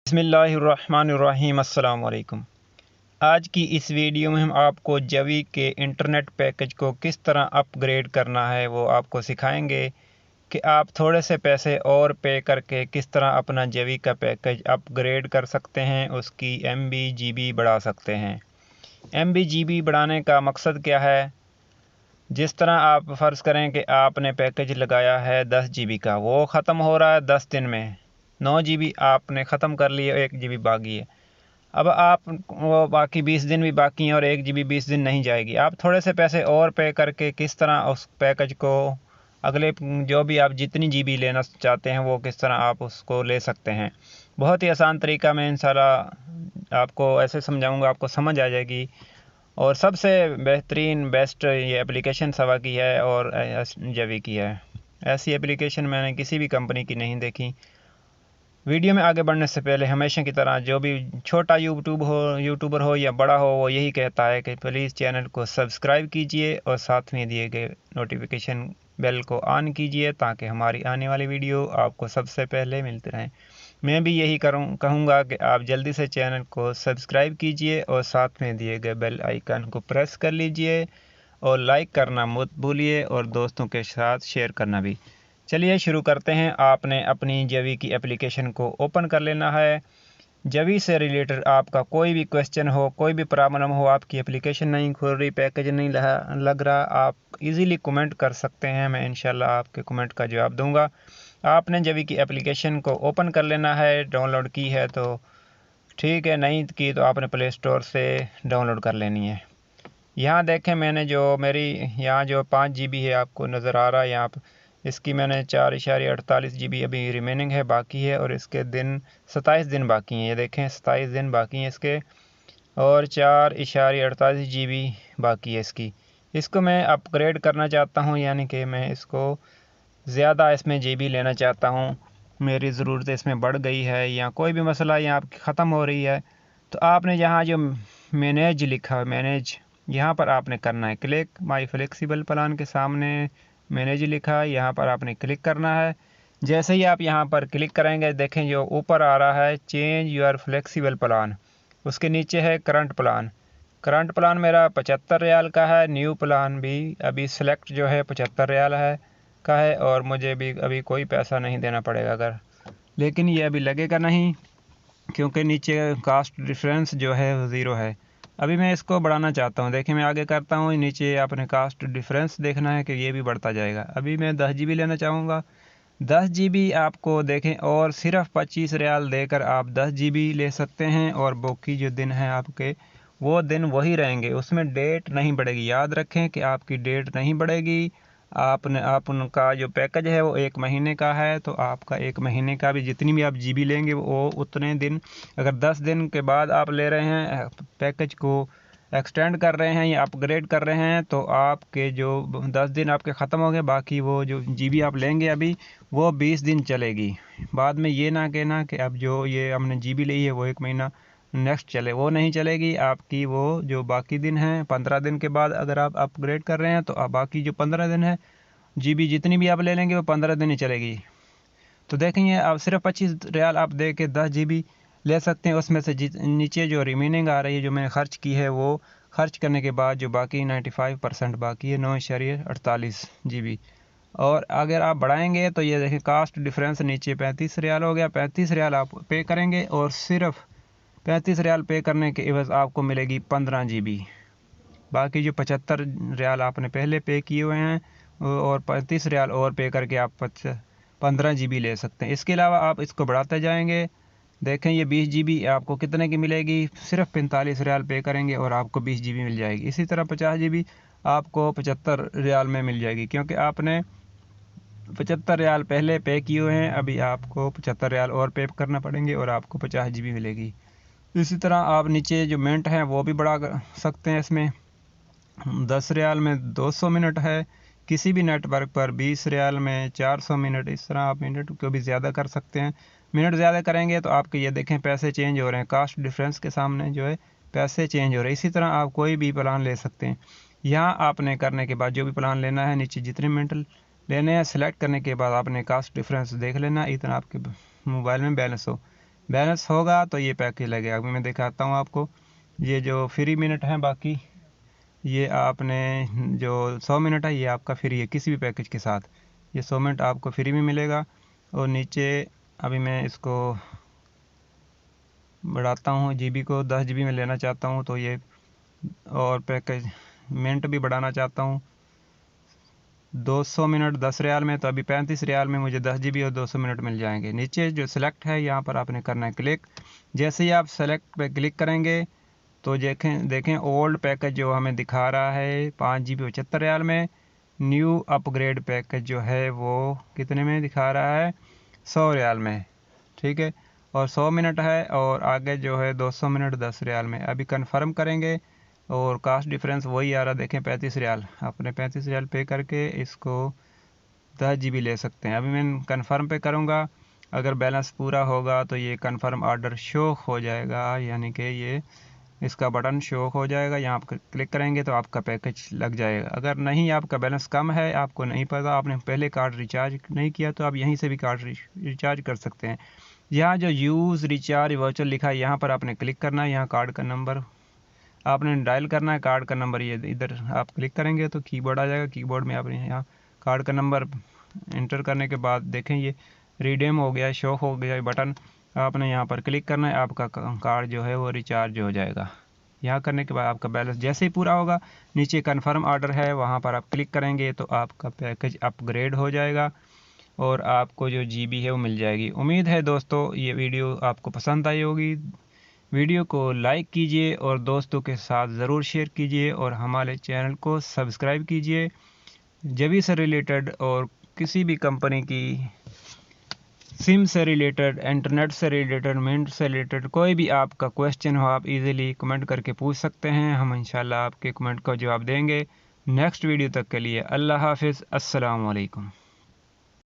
बिस्मिल्लाहिर्रहमानिर्रहीम। अस्सलाम वालेकुम। आज की इस वीडियो में हम आपको जवी के इंटरनेट पैकेज को किस तरह अपग्रेड करना है वो आपको सिखाएंगे कि आप थोड़े से पैसे और पे करके किस तरह अपना जवी का पैकेज अपग्रेड कर सकते हैं, उसकी MB GB बढ़ा सकते हैं। MB GB बढ़ाने का मकसद क्या है? जिस तरह आप फ़र्ज़ करें कि आपने पैकेज लगाया है 10 GB का, वो ख़त्म हो रहा है 10 दिन में। 9 GB आपने ख़त्म कर लिए, 1 GB बाकी है। अब आप वो बाकी 20 दिन भी बाकी हैं और 1 GB 20 दिन नहीं जाएगी। आप थोड़े से पैसे और पे करके किस तरह उस पैकेज को अगले जो भी आप जितनी GB लेना चाहते हैं वो किस तरह आप उसको ले सकते हैं। बहुत ही आसान तरीका में इंशाल्लाह आपको ऐसे समझाऊंगा, आपको समझ आ जाएगी। और सबसे बेहतरीन बेस्ट ये एप्लीकेशन सवा की है और जवी की है। ऐसी एप्लीकेशन मैंने किसी भी कंपनी की नहीं देखी। वीडियो में आगे बढ़ने से पहले हमेशा की तरह जो भी छोटा यूट्यूबर हो या बड़ा हो, वो यही कहता है कि प्लीज़ चैनल को सब्सक्राइब कीजिए और साथ में दिए गए नोटिफिकेशन बेल को ऑन कीजिए ताकि हमारी आने वाली वीडियो आपको सबसे पहले मिलते रहें। मैं भी यही कहूँगा कि आप जल्दी से चैनल को सब्सक्राइब कीजिए और साथ में दिए गए बेल आइकन को प्रेस कर लीजिए और लाइक करना मत भूलिए और दोस्तों के साथ शेयर करना भी। चलिए शुरू करते हैं। आपने अपनी जवी की एप्लीकेशन को ओपन कर लेना है। जवी से रिलेटेड आपका कोई भी क्वेश्चन हो, कोई भी प्रॉब्लम हो, आपकी एप्लीकेशन नहीं खुल रही, पैकेज नहीं लग रहा, आप इजीली कमेंट कर सकते हैं। मैं इंशाल्लाह आपके कमेंट का जवाब दूंगा। आपने जवी की एप्लीकेशन को ओपन कर लेना है। डाउनलोड की है तो ठीक है, नहीं की तो आपने प्ले स्टोर से डाउनलोड कर लेनी है। यहाँ देखें, मैंने जो मेरी यहाँ जो 5 GB है आपको नज़र आ रहा है यहाँ पर, इसकी मैंने 4.48 GB अभी रिमेनिंग है, बाकी है। और इसके दिन 27 दिन बाकी हैं। ये देखें 27 दिन बाकी हैं इसके और 4.48 GB बाकी है इसकी। इसको मैं अपग्रेड करना चाहता हूँ, यानी कि मैं इसको ज़्यादा इसमें GB लेना चाहता हूँ। मेरी ज़रूरत इसमें बढ़ गई है या कोई भी मसला यहाँ आपकी ख़त्म हो रही है तो आपने यहाँ जो मैनेज लिखा है, मैनेज यहाँ पर आपने करना है क्लिक। माई फ्लेक्सिबल प्लान के सामने मैनेज लिखा है, यहाँ पर आपने क्लिक करना है। जैसे ही आप यहाँ पर क्लिक करेंगे, देखें जो ऊपर आ रहा है चेंज योर फ्लेक्सिबल प्लान, उसके नीचे है करंट प्लान। करंट प्लान मेरा 75 रियाल का है। न्यू प्लान भी अभी सेलेक्ट जो है 75 रियाल है का है और मुझे भी अभी कोई पैसा नहीं देना पड़ेगा अगर, लेकिन ये अभी लगेगा नहीं क्योंकि नीचे कास्ट डिफरेंस जो है 0 है। अभी मैं इसको बढ़ाना चाहता हूँ। देखिए मैं आगे करता हूँ, नीचे आपने कास्ट डिफरेंस देखना है कि ये भी बढ़ता जाएगा। अभी मैं 10 GB लेना चाहूँगा। 10 GB आपको देखें और सिर्फ 25 रियाल देकर आप 10 GB ले सकते हैं और बाकी जो दिन हैं आपके वो दिन वही रहेंगे, उसमें डेट नहीं बढ़ेगी। याद रखें कि आपकी डेट नहीं बढ़ेगी। आप उनका जो पैकेज है वो 1 महीने का है, तो आपका 1 महीने का भी जितनी भी आप GB लेंगे वो उतने दिन। अगर 10 दिन के बाद आप ले रहे हैं पैकेज को एक्सटेंड कर रहे हैं या अपग्रेड कर रहे हैं तो आपके जो 10 दिन आपके ख़त्म हो गए, बाकी वो जो GB आप लेंगे अभी वो 20 दिन चलेगी। बाद में ये ना कहना कि अब जो ये हमने GB ली है वो 1 महीना नेक्स्ट चले, वो नहीं चलेगी आपकी। वो जो बाकी दिन हैं 15 दिन के बाद अगर आप अपग्रेड कर रहे हैं तो आप बाकी जो 15 दिन है GB जितनी भी आप ले लेंगे वो 15 दिन ही चलेगी। तो देखेंगे आप सिर्फ 25 रियाल आप दे के 10 GB ले सकते हैं। उसमें से नीचे जो रिमेनिंग आ रही है जो मैंने खर्च की है वो खर्च करने के बाद जो बाकी 95% बाकी है 9.48 GB। और अगर आप बढ़ाएंगे तो ये देखें कास्ट डिफरेंस नीचे 35 रियाल हो गया। 35 रियाल आप पे करेंगे और सिर्फ 35 रियाल पे करने के एवज आपको मिलेगी 15 GB। बाकी जो 75 रियाल आपने पहले पे किए हुए हैं और 35 रियाल और पे करके आप 15 GB ले सकते हैं। इसके अलावा आप इसको बढ़ाते जाएंगे। देखें ये 20 GB आपको कितने की मिलेगी, सिर्फ 45 रियाल पे करेंगे और आपको 20 GB मिल जाएगी। इसी तरह 50 GB आपको 75 रियाल में मिल जाएगी, क्योंकि आपने 75 रियाल पहले पे किए हुए हैं। अभी आपको 75 रियाल और पे करना पड़ेंगे और आपको 50 GB मिलेगी। इसी तरह आप नीचे जो मिनट हैं वो भी बढ़ा सकते हैं। इसमें 10 रियाल में 200 मिनट है, किसी भी नेटवर्क पर 20 रियाल में 400 मिनट। इस तरह आप मिनट को भी ज़्यादा कर सकते हैं। मिनट ज़्यादा करेंगे तो आपके ये देखें पैसे चेंज हो रहे हैं, कास्ट डिफरेंस के सामने जो है पैसे चेंज हो रहे हैं। इसी तरह आप कोई भी प्लान ले सकते हैं। यहाँ आपने करने के बाद जो भी प्लान लेना है नीचे जितने मिनट लेने हैं सेलेक्ट करने के बाद आपने कास्ट डिफरेंस देख लेना, इतना आपके मोबाइल में बैलेंस हो। बैलेंस होगा तो ये पैकेज लगेगा। अभी मैं दिखाता हूँ आपको। ये जो फ्री मिनट हैं बाकी, ये आपने जो 100 मिनट है ये आपका फ्री है किसी भी पैकेज के साथ। ये 100 मिनट आपको फ्री में मिलेगा। और नीचे अभी मैं इसको बढ़ाता हूँ, जीबी को 10 GB में लेना चाहता हूँ तो ये, और पैकेज मिनट भी बढ़ाना चाहता हूँ 200 मिनट 10 रियाल में, तो अभी 35 रियाल में मुझे 10 GB और 200 मिनट मिल जाएंगे। नीचे जो सिलेक्ट है यहाँ पर आपने करना है क्लिक। जैसे ही आप सेलेक्ट पे क्लिक करेंगे तो देखें ओल्ड पैकेज जो हमें दिखा रहा है 5 GB 75 रियाल में। न्यू अपग्रेड पैकेज जो है वो कितने में दिखा रहा है, 100 रियाल में। ठीक है, और 100 मिनट है, और आगे जो है 200 मिनट 10 रियाल में। अभी कंफर्म करेंगे और कास्ट डिफरेंस वही आ रहा, देखें 35 रियाल। आपने 35 रियाल पे करके इसको 10 GB ले सकते हैं। अभी मैं कंफर्म पे करूँगा। अगर बैलेंस पूरा होगा तो ये कंफर्म ऑर्डर शो हो जाएगा, यानी कि ये इसका बटन शो हो जाएगा। यहाँ पर क्लिक करेंगे तो आपका पैकेज लग जाएगा। अगर नहीं, आपका बैलेंस कम है, आपको नहीं पता, आपने पहले कार्ड रिचार्ज नहीं किया, तो आप यहीं से भी कार्ड रिचार्ज कर सकते हैं। यहाँ जो यूज़ रिचार्ज वर्चुअल लिखा है यहाँ पर आपने क्लिक करना है। यहाँ कार्ड का नंबर आपने डायल करना है। कार्ड का नंबर ये इधर आप क्लिक करेंगे तो कीबोर्ड आ जाएगा। कीबोर्ड में आपने यहाँ कार्ड का नंबर इंटर करने के बाद देखें ये रिडीम हो गया, शो हो गया बटन। आपने यहाँ पर क्लिक करना है, आपका कार्ड जो है वो रिचार्ज हो जाएगा। यहाँ करने के बाद आपका बैलेंस जैसे ही पूरा होगा, नीचे कन्फर्म ऑर्डर है वहाँ पर आप क्लिक करेंगे तो आपका पैकेज अपग्रेड हो जाएगा और आपको जो GB है वो मिल जाएगी। उम्मीद है दोस्तों ये वीडियो आपको पसंद आई होगी। वीडियो को लाइक कीजिए और दोस्तों के साथ ज़रूर शेयर कीजिए, और हमारे चैनल को सब्सक्राइब कीजिए। जबी से रिलेटेड और किसी भी कंपनी की सिम से रिलेटेड, इंटरनेट से रिलेटेड, मिनट से रिलेटेड कोई भी आपका क्वेश्चन हो, आप इजीली कमेंट करके पूछ सकते हैं। हम इंशाल्लाह आपके कमेंट का जवाब देंगे। नेक्स्ट वीडियो तक के लिए अल्लाह हाफिज़, अस्सलाम वालेकुम।